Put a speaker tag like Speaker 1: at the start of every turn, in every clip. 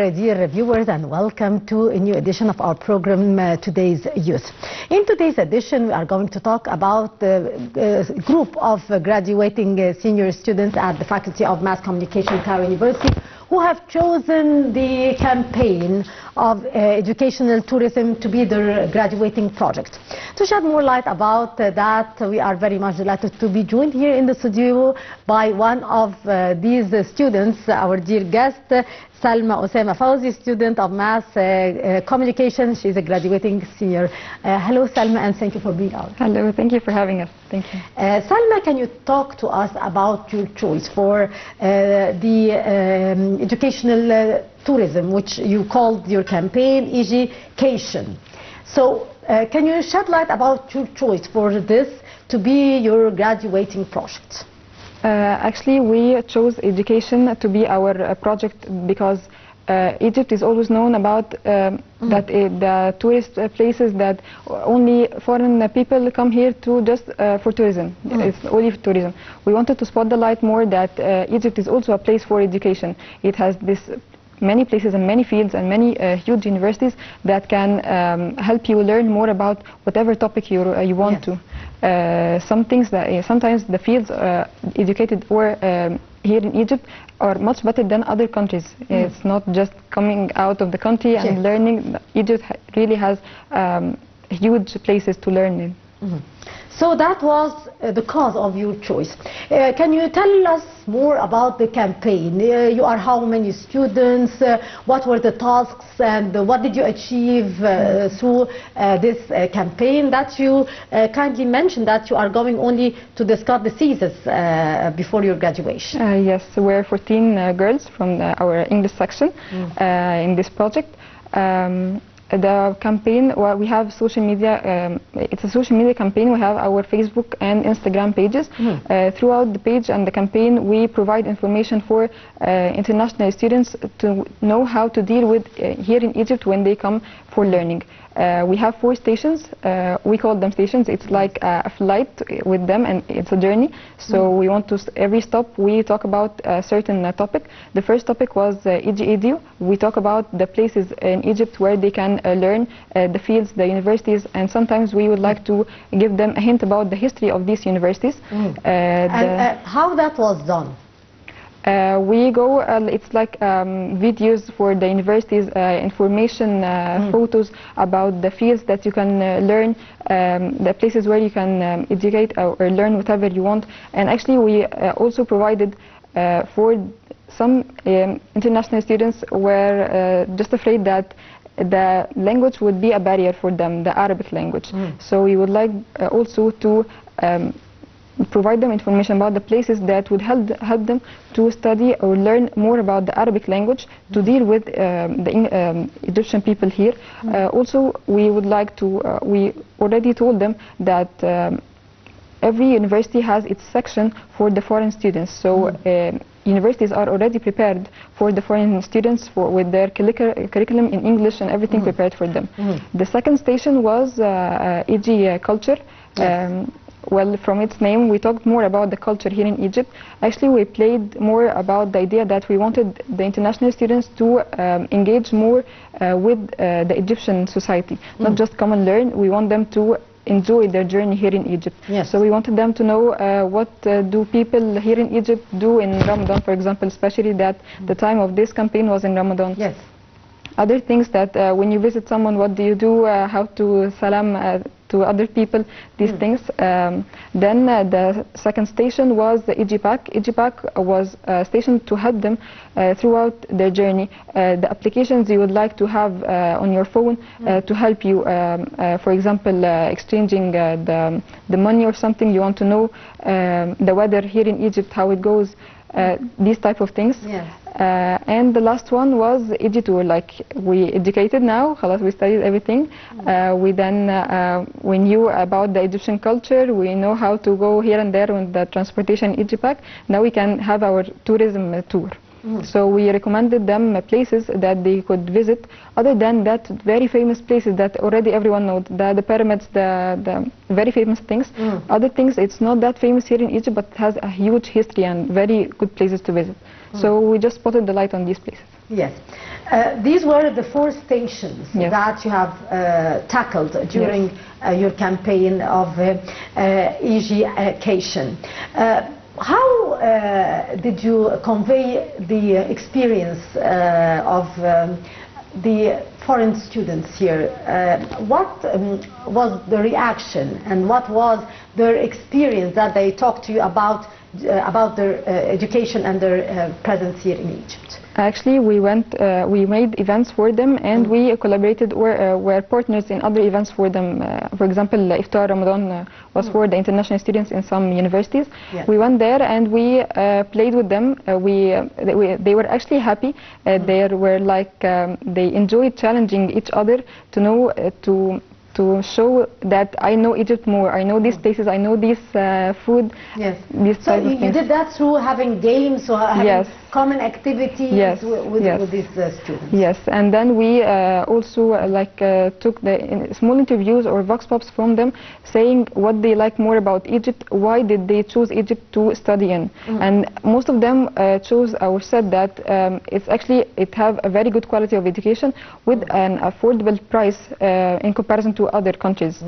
Speaker 1: dear viewers, and welcome to a new edition of our program, Today's Youth. In today's edition, we are going to talk about the group of graduating senior students at the Faculty of Mass Communication, Cairo University, who have chosen the campaign of educational tourism to be their graduating project. To shed more light about that, we are very much delighted to be joined here in the studio by one of these students, our dear guest, Salma Osama Fawzi, student of Mass Communication. She's a graduating senior. Hello, Salma, and thank you for being out.
Speaker 2: Hello, thank you for having us. Thank you.
Speaker 1: Salma, can you talk to us about your choice for the educational tourism, which you called your campaign Education? So, can you shed light about your choice for this to be your graduating project?
Speaker 2: Actually, we chose education to be our project because Egypt is always known about that the tourist places that only foreign people come here to just for tourism. It's only for tourism. We wanted to spot the light more that Egypt is also a place for education. It has this many places and many fields and many huge universities that can help you learn more about whatever topic you want to. Some things that sometimes the fields educated or here in Egypt are much better than other countries. It's not just coming out of the country and learning. Egypt really has huge places to learn in.
Speaker 1: So that was the cause of your choice. Can you tell us more about the campaign? You are how many students? What were the tasks, and what did you achieve through this campaign? That you kindly mentioned that you are going only to discuss the thesis before your graduation.
Speaker 2: Yes, we're 14 girls from our English section in this project. The campaign, well, we have social media, it's a social media campaign. We have our Facebook and Instagram pages. Throughout the page and the campaign, we provide information for international students to know how to deal with here in Egypt when they come for learning. We have 4 stations. We call them stations. It's like a flight with them, and it's a journey. So we want to, every stop we talk about a certain topic. The first topic was Edu. We talk about the places in Egypt where they can learn, the fields, the universities, and sometimes we would like to give them a hint about the history of these universities.
Speaker 1: And how that was done?
Speaker 2: We go, it's like videos for the universities, information, photos about the fields that you can learn, the places where you can educate or learn whatever you want. And actually we also provided for some international students were just afraid that the language would be a barrier for them, the Arabic language. So we would like also to provide them information about the places that would help them to study or learn more about the Arabic language to deal with the Egyptian people here. Also, we would like to, we already told them that every university has its section for the foreign students. So universities are already prepared for the foreign students with their curriculum in English and everything prepared for them. The second station was EG culture. Well, from its name, we talked more about the culture here in Egypt. Actually, we played more about the idea that we wanted the international students to engage more with the Egyptian society, not just come and learn. We want them to enjoy their journey here in Egypt. So we wanted them to know what do people here in Egypt do in Ramadan, for example, especially that the time of this campaign was in Ramadan. Other things that when you visit someone, what do you do, how to salam to other people, these things. Then the second station was the EGPAC. EGPAC was a station to help them throughout their journey. The applications you would like to have on your phone to help you, for example, exchanging the money or something, you want to know the weather here in Egypt, how it goes, these type of things. And the last one was EduTour, like we educated now, we studied everything. We then, we knew about the Egyptian culture, we know how to go here and there with the transportation EGPAC. Now we can have our tourism tour. So we recommended them places that they could visit, other than that very famous places that already everyone knows, the pyramids, the very famous things. Other things, it's not that famous here in Egypt, but it has a huge history and very good places to visit. So we just spotted the light on these places.
Speaker 1: Yes. These were the 4 stations
Speaker 2: Yes.
Speaker 1: that you have tackled during your campaign of education. How did you convey the experience of the foreign students here? What was the reaction and what was their experience that they talked to you about their education and their presence here in Egypt?
Speaker 2: Actually, we made events for them, and we collaborated or were partners in other events for them. For example, Iftar Ramadan was for the international students in some universities.
Speaker 1: Yes.
Speaker 2: We went there and we played with them. They were actually happy. They were like they enjoyed challenging each other to know to show that I know Egypt more. I know these places. I know this food.
Speaker 1: Yes.
Speaker 2: This
Speaker 1: So
Speaker 2: type of
Speaker 1: you
Speaker 2: things.
Speaker 1: did that through having games or having
Speaker 2: Yes.
Speaker 1: common activities
Speaker 2: Yes.
Speaker 1: with
Speaker 2: Yes.
Speaker 1: these students.
Speaker 2: Yes, and then we also took the small interviews or vox pops from them, saying what they like more about Egypt, why did they choose Egypt to study in, and most of them chose or said that it have a very good quality of education with an affordable price in comparison to other countries.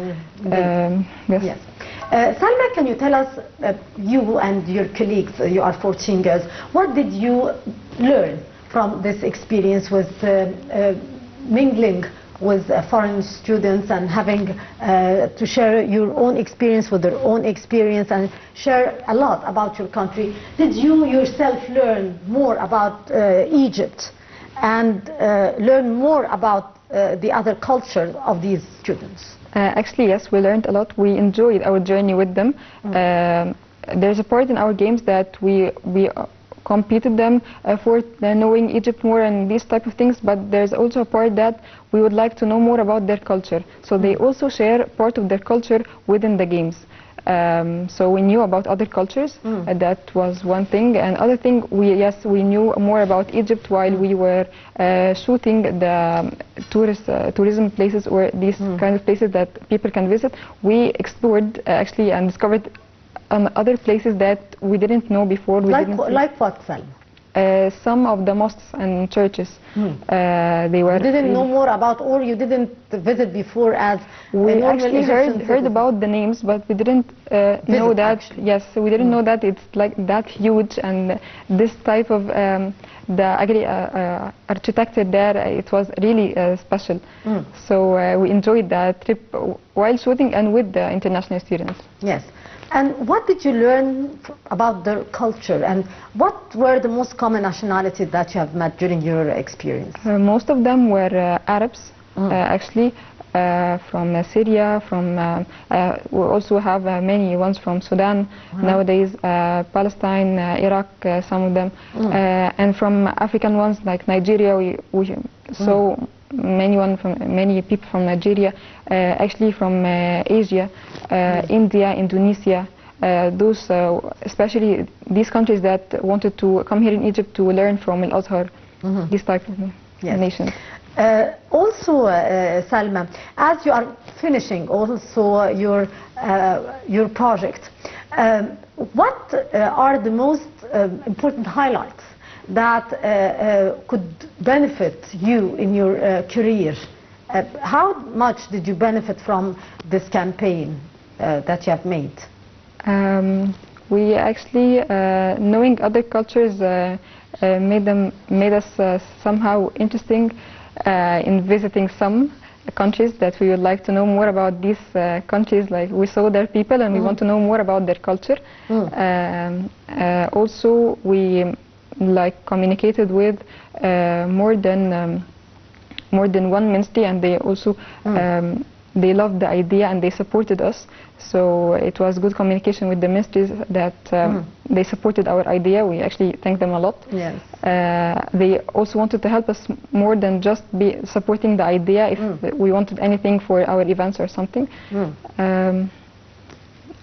Speaker 2: Yes.
Speaker 1: Yes. Salma, can you tell us, you and your colleagues, you are 14 girls, what did you learn from this experience with mingling with foreign students and having to share your own experience with their own experience and share a lot about your country? Did you yourself learn more about Egypt and learn more about the other culture of these students?
Speaker 2: Actually, yes, we learned a lot. We enjoyed our journey with them. There's a part in our games that we competed them for knowing Egypt more and these type of things, but there's also a part that we would like to know more about their culture. So they also share part of their culture within the games. So we knew about other cultures. That was one thing. And other thing, we knew more about Egypt while we were shooting the tourism places or these kind of places that people can visit. We explored actually and discovered other places that we didn't know before.
Speaker 1: Like what, Salma?
Speaker 2: Some of the mosques and churches. They were.
Speaker 1: You didn't know more about, or you didn't visit before as
Speaker 2: we actually heard about the names, but we didn't know that.
Speaker 1: Actually.
Speaker 2: Yes, we didn't know that it's like that huge, and this type of the architecture there. It was really special. So we enjoyed that trip while shooting and with the international students.
Speaker 1: Yes. And what did you learn about their culture, and what were the most common nationalities that you have met during your experience?
Speaker 2: Most of them were Arabs, actually, from Syria, we also have many ones from Sudan nowadays, Palestine, Iraq, some of them, and from African ones like Nigeria, we saw many people from Nigeria, actually from Asia, India, Indonesia, those especially these countries that wanted to come here in Egypt to learn from Al-Azhar, this type of nations.
Speaker 1: Also, Salma, as you are finishing also your project, what are the most important highlights that could benefit you in your career? How much did you benefit from this campaign that you have made?
Speaker 2: We actually, knowing other cultures made us somehow interesting in visiting some countries that we would like to know more about these countries. Like we saw their people and we want to know more about their culture. Also, we communicated with more than one ministry, and they also they loved the idea and they supported us. So it was good communication with the ministries that they supported our idea. We actually thank them a lot.
Speaker 1: Yes.
Speaker 2: They also wanted to help us more than just be supporting the idea if we wanted anything for our events or something.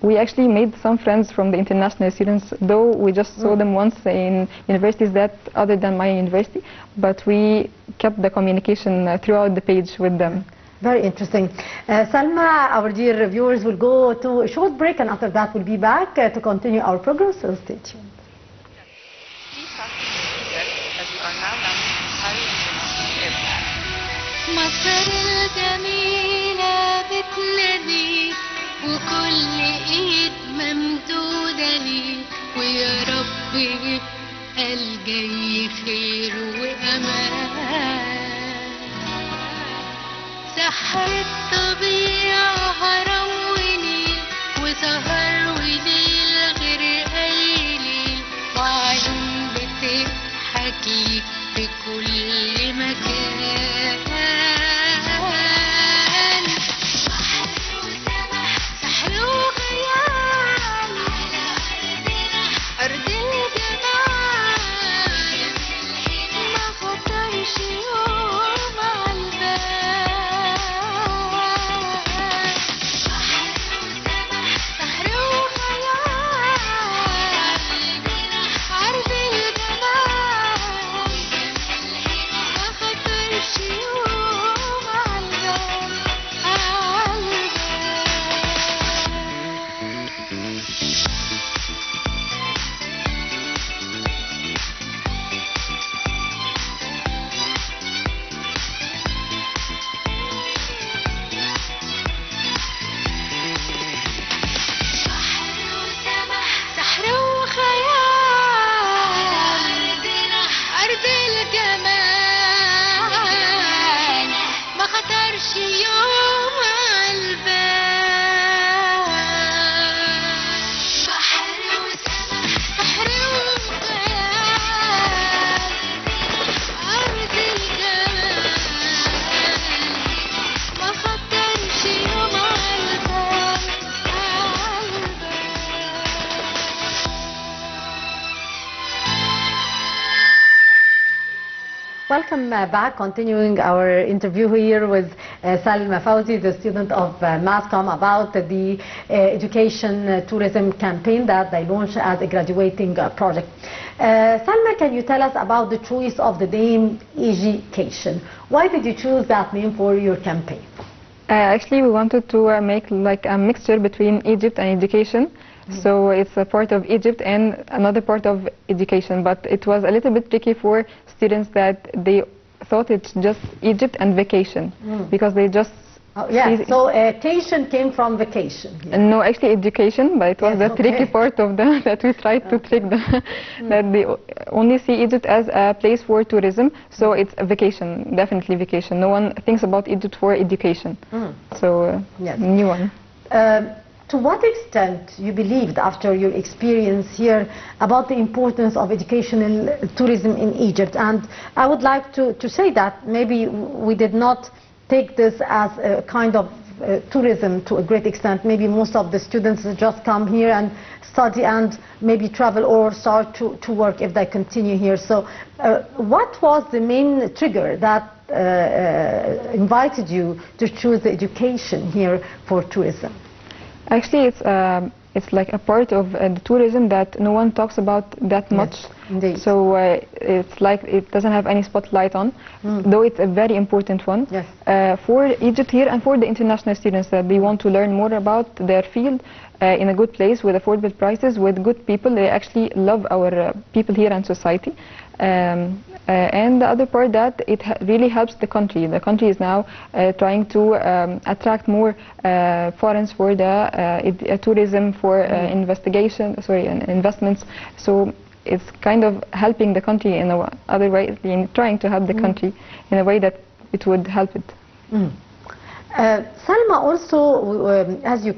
Speaker 2: We actually made some friends from the international students, though we just saw them once in universities that other than my university, but we kept the communication throughout the page with them.
Speaker 1: Very interesting. Salma, our dear viewers, will go to a short break, and after that we'll be back to continue our program, so stay tuned.
Speaker 3: Please fasten your seatbelts as we are now landing in Cairo مصر الجميلة بتناديك وكل ايد ممدودة ليك ويا رب يبقى الجاي خير وأمان. سحر الطبيعة هرم ونيل وسهر وليل غير أي ليل وعيون بتضحك ليك في كل مكان. بحر وسمح سحر وخيال على أرض الجمال ما خطرش يوم عالبال. بحر وسمح سحر وخيال عرض الجمال ما خطرش يوم عالبال عالبال. بحر وسمح سحر وخيال أرض الجمال ما خطرش يوم عالبال. بحر وسمح سحر وخيال أرض الجمال ما خطرش يوم عالبال عالبال.
Speaker 1: Welcome back, continuing our interview here with Salma Fawzi, the student of Mass Comm, about the education tourism campaign that they launched as a graduating project. Salma, can you tell us about the choice of the name education? Why did you choose that name for your campaign?
Speaker 2: Actually, we wanted to make like a mixture between Egypt and education. So it's a part of Egypt and another part of education, but it was a little bit tricky for students that they thought it's just Egypt and vacation because they just
Speaker 1: so vacation came from vacation.
Speaker 2: no, actually education, but it was the tricky part of the that we tried to trick them that they only see Egypt as a place for tourism, so it's a vacation, definitely vacation. No one thinks about Egypt for education. So new one.
Speaker 1: To what extent you believed, after your experience here, about the importance of educational tourism in Egypt? And I would like to say that maybe we did not take this as a kind of tourism to a great extent. Maybe most of the students just come here and study and maybe travel or start to work if they continue here. So what was the main trigger that invited you to choose the education here for tourism?
Speaker 2: Actually, it's like a part of the tourism that no one talks about that much.
Speaker 1: Indeed.
Speaker 2: So it's like it doesn't have any spotlight on, though it's a very important one for Egypt here and for the international students that they want to learn more about their field in a good place with affordable prices, with good people. They actually love our people here and society. And the other part that it really helps the country. The country is now trying to attract more foreigners for the tourism, for investments. So it's kind of helping the country in a other way, trying to help the country in a way that it would help it.
Speaker 1: Salma, also, as you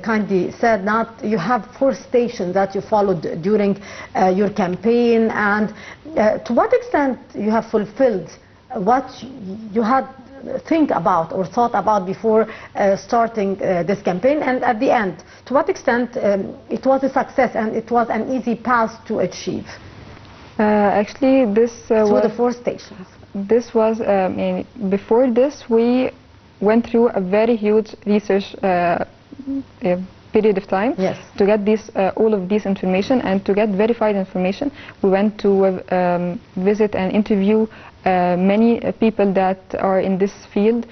Speaker 1: kindly said, that you have 4 stations that you followed during your campaign, and to what extent you have fulfilled what you had think about or thought about before starting this campaign, and at the end, to what extent it was a success and it was an easy path to achieve?
Speaker 2: Actually, this
Speaker 1: through the 4 stations.
Speaker 2: This was before this we went through a very huge research period of time to get this all of this information and to get verified information. We went to visit and interview many people that are in this field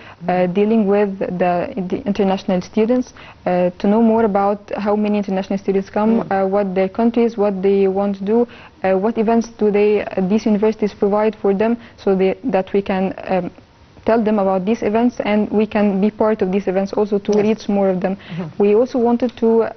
Speaker 2: dealing with the international students to know more about how many international students come, what their countries, what they want to do, what events do these universities provide for them, so that we can tell them about these events, and we can be part of these events also to
Speaker 1: Yes.
Speaker 2: reach more of them. We also wanted to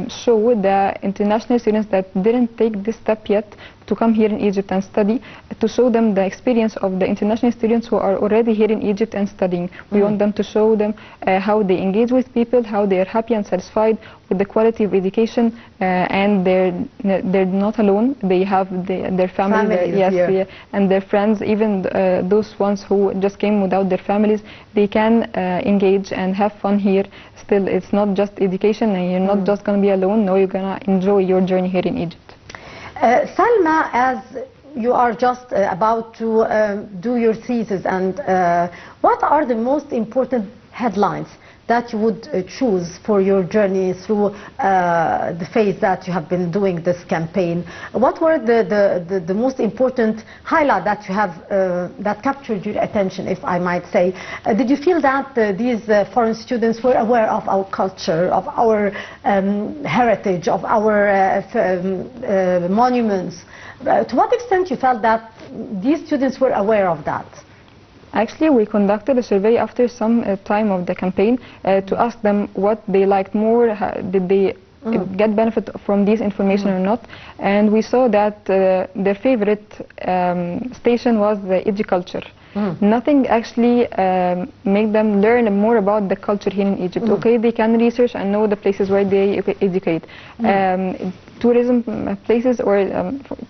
Speaker 2: show the international students that didn't take this step yet to come here in Egypt and study, to show them the experience of the international students who are already here in Egypt and studying. We want them to show them how they engage with people, how they are happy and satisfied with the quality of education, and they're not alone. They have their family,
Speaker 1: Families
Speaker 2: yes,
Speaker 1: here.
Speaker 2: yeah, and their friends, even those ones who just came without their families, they can engage and have fun here. Still, it's not just education, and you're not just going to be alone. No, you're going to enjoy your journey here in Egypt.
Speaker 1: Salma, as you are just about to do your thesis, and what are the most important headlines that you would choose for your journey through the phase that you have been doing this campaign? What were the most important highlight that you have that captured your attention, if I might say? Did you feel that these foreign students were aware of our culture, of our heritage, of our monuments? To what extent you felt that these students were aware of that?
Speaker 2: Actually, we conducted a survey after some time of the campaign to ask them what they liked more, did they get benefit from this information or not, and we saw that their favorite station was the educulture. Nothing actually made them learn more about the culture here in Egypt. Okay, they can research and know the places where they educate. Tourism places or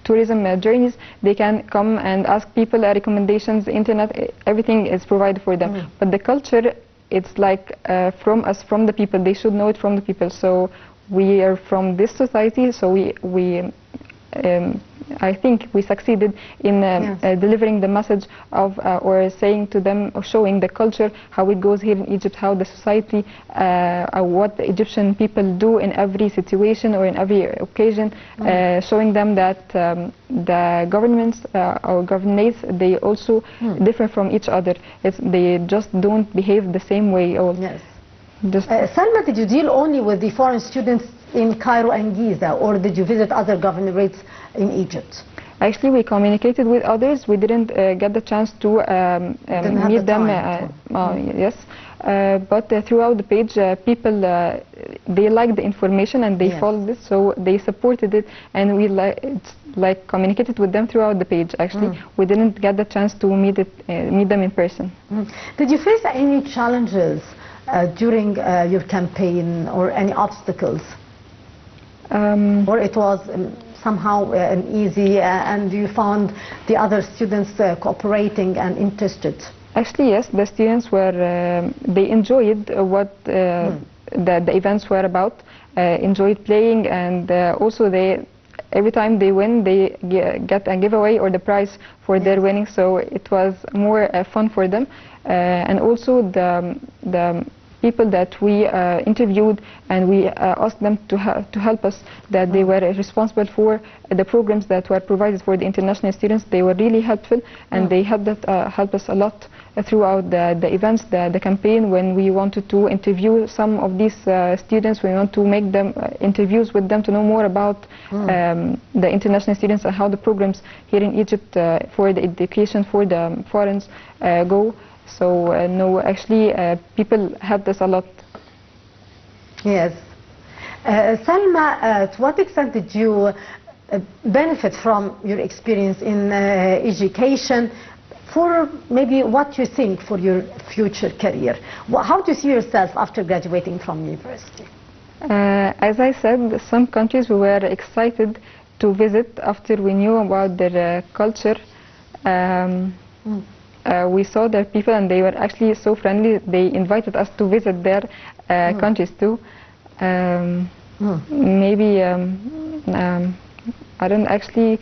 Speaker 2: tourism journeys, they can come and ask people recommendations, internet, everything is provided for them. But the culture, it's like from us, from the people. They should know it from the people. So we are from this society, so I think we succeeded in delivering the message of or saying to them, or showing the culture, how it goes here in Egypt, how the society, what the Egyptian people do in every situation or in every occasion, showing them that the governments or governorates, they also differ from each other. They just don't behave the same way. Or
Speaker 1: Yes.
Speaker 2: just
Speaker 1: Salma, did you deal only with the foreign students in Cairo and Giza, or did you visit other governorates in Egypt?
Speaker 2: Actually, we communicated with others. We didn't get the chance to
Speaker 1: have
Speaker 2: meet
Speaker 1: the
Speaker 2: them.
Speaker 1: time
Speaker 2: Yes, but throughout the page, people they liked the information and they
Speaker 1: Yes.
Speaker 2: followed it, so they supported it, and we communicated with them throughout the page. Actually, we didn't get the chance to meet them in person.
Speaker 1: Did you face any challenges during your campaign, or any obstacles? Or it was somehow easy, and you found the other students cooperating and interested?
Speaker 2: Actually, yes, the students were, they enjoyed what the events were about, enjoyed playing, and also every time they win, they get a giveaway or the prize for their winning, so it was more fun for them. And also the people that we interviewed, and we asked them to help us, that they were responsible for the programs that were provided for the international students. They were really helpful, and they helped us a lot throughout the events, the campaign. When we wanted to interview some of these students, we want to make them interviews with them to know more about the international students and how the programs here in Egypt for the education for the foreigners go. So no, actually people helped us a lot.
Speaker 1: Yes. Salma, to what extent did you benefit from your experience in education, for maybe what you think for your future career? How do you see yourself after graduating from university?
Speaker 2: As I said, some countries we were excited to visit after we knew about their culture. We saw their people, and they were actually so friendly. They invited us to visit their countries too. Maybe I don't actually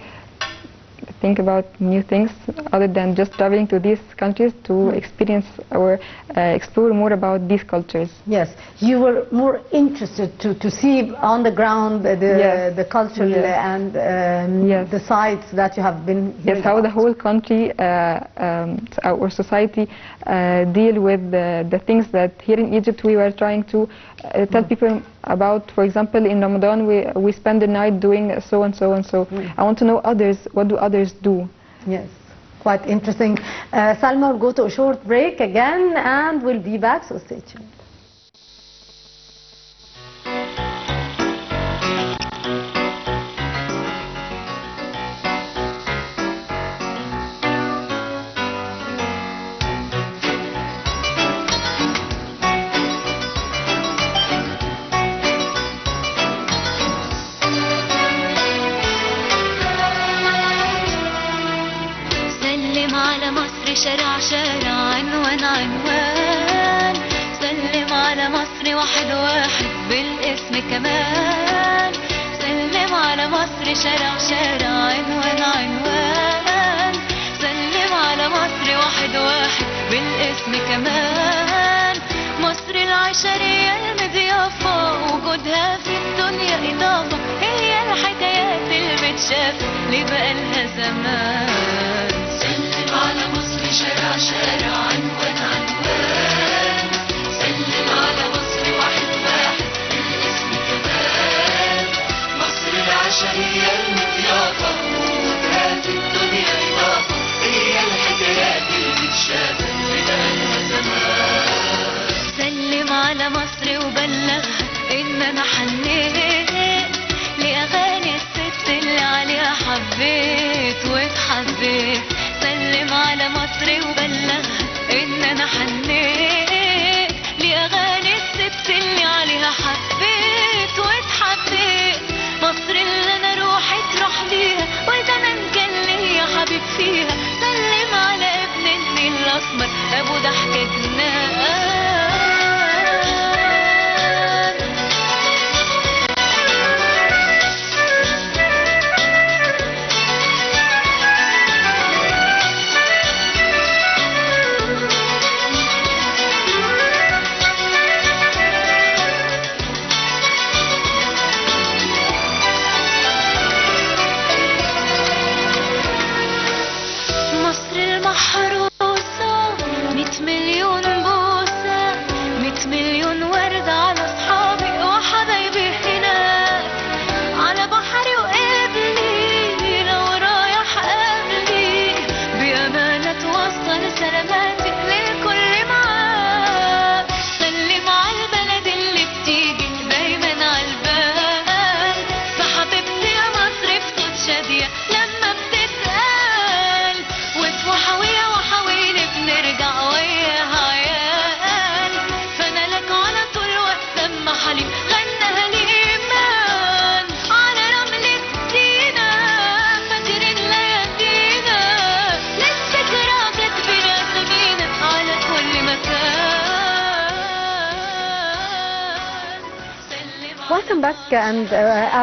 Speaker 2: think about new things other than just traveling to these countries to experience or explore more about these cultures.
Speaker 1: Yes, you were more interested to see on the ground the culture and the sites that you have been hearing
Speaker 2: Yes, how the
Speaker 1: about.
Speaker 2: whole country our society deal with the things that here in Egypt we were trying to tell people about. For example, in Ramadan we spend the night doing so and so and so. I want to know others. What do others do?
Speaker 1: Yes. quite interesting. Salma will go to a short break again and we'll be back, so stay tuned.
Speaker 3: سلم على مصر شارع شارع عنوان عنوان سلم على مصر واحد واحد بالاسم كمان سلم على مصر شارع شارع عنوان عنوان سلم على مصر واحد واحد بالاسم كمان مصر العشرية المضيافة وجودها في الدنيا إضافة هي الحكايات اللي بتشاف اللي بقالها زمان سلم على مصر شارع شارع عنوان عنوان سلم على مصر واحد واحد بالاسم كمان مصر العشرية المضيافة وجودها في الدنيا إضافة هي الحكايات اللي بتشاف اللي بقالها زمان سلم على مصر وبلغها إن أنا حنيت لأغاني الست اللي عليها حبيت واتحبيت سلم على مصر وبلغها إن أنا حنيت لأغاني الست اللي عليها حبيت واتحبيت مصر اللي أنا روحي تروح ليها وزمان كان ليا حبيب فيها سلم على ابن النيل الأسمر أبو ضحكة جنان مصر المحروسة 100 مليون بوسة 100 مليون وردة على أصحابي وحبايبي هناك على بحري وقبلي لو رايح قبلي بأمانة توصل سلاماتي للكل معاك سلم على البلد اللي بتيجي دايما على البال فحبيبتي يا مصر في صوت شادية لما بتتقال وحوية وحويلي بنرجع وياها عيال فانا لك على طول وقت ما حليم غناها لي ايمان على رملة سينا فاكرين ليالينا للذكرى كاتبين اسامينا على كل مكان سلم
Speaker 1: Welcome back, and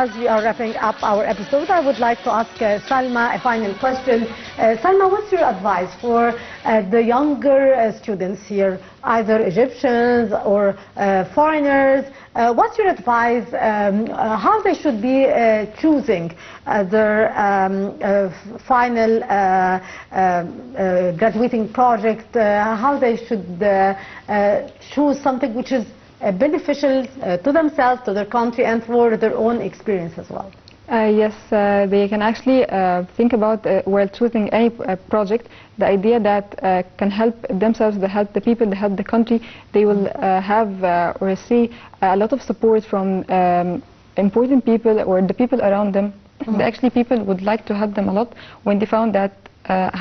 Speaker 1: as we are wrapping up our episode, I would like to ask Salma a final question. Salma, what's your advice for the younger students here, either Egyptians or foreigners? What's your advice how they should be choosing their final graduating project, how they should choose something which is beneficial to themselves, to their country, and for their own experience as well?
Speaker 2: Yes, they can actually think about while choosing any project, the idea that can help themselves, that help the people, that help the country. They will have or see a lot of support from important people or the people around them. Actually, people would like to help them a lot when they found that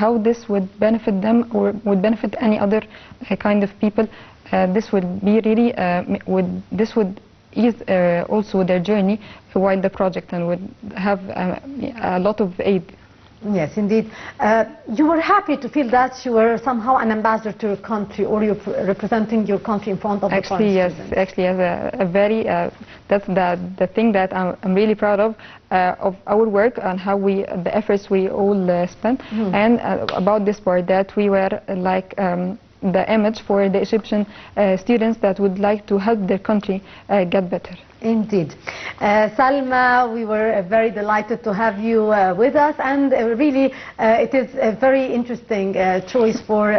Speaker 2: how this would benefit them or would benefit any other kind of people. This would be really this would ease also their journey while the project and would have a lot of aid.
Speaker 1: Yes, indeed. You were happy to feel that you were somehow an ambassador to your country, or you're representing your country in front of
Speaker 2: Actually,
Speaker 1: the
Speaker 2: yes.
Speaker 1: students.
Speaker 2: Actually, as a very that's the thing that I'm really proud of our work and how the efforts we all spent, and about this part that we were like the image for the Egyptian students that would like to help their country get better.
Speaker 1: Indeed. Salma, we were very delighted to have you with us, and really it is a very interesting choice for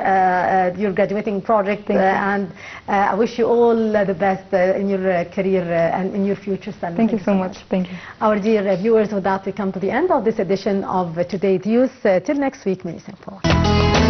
Speaker 1: your graduating project, and I wish you all the best in your career and in your future, Salma.
Speaker 2: Thank you so much. Thank you.
Speaker 1: Our dear viewers, with that we come to the end of this edition of Today's Youth. Till next week, many thanks for watching.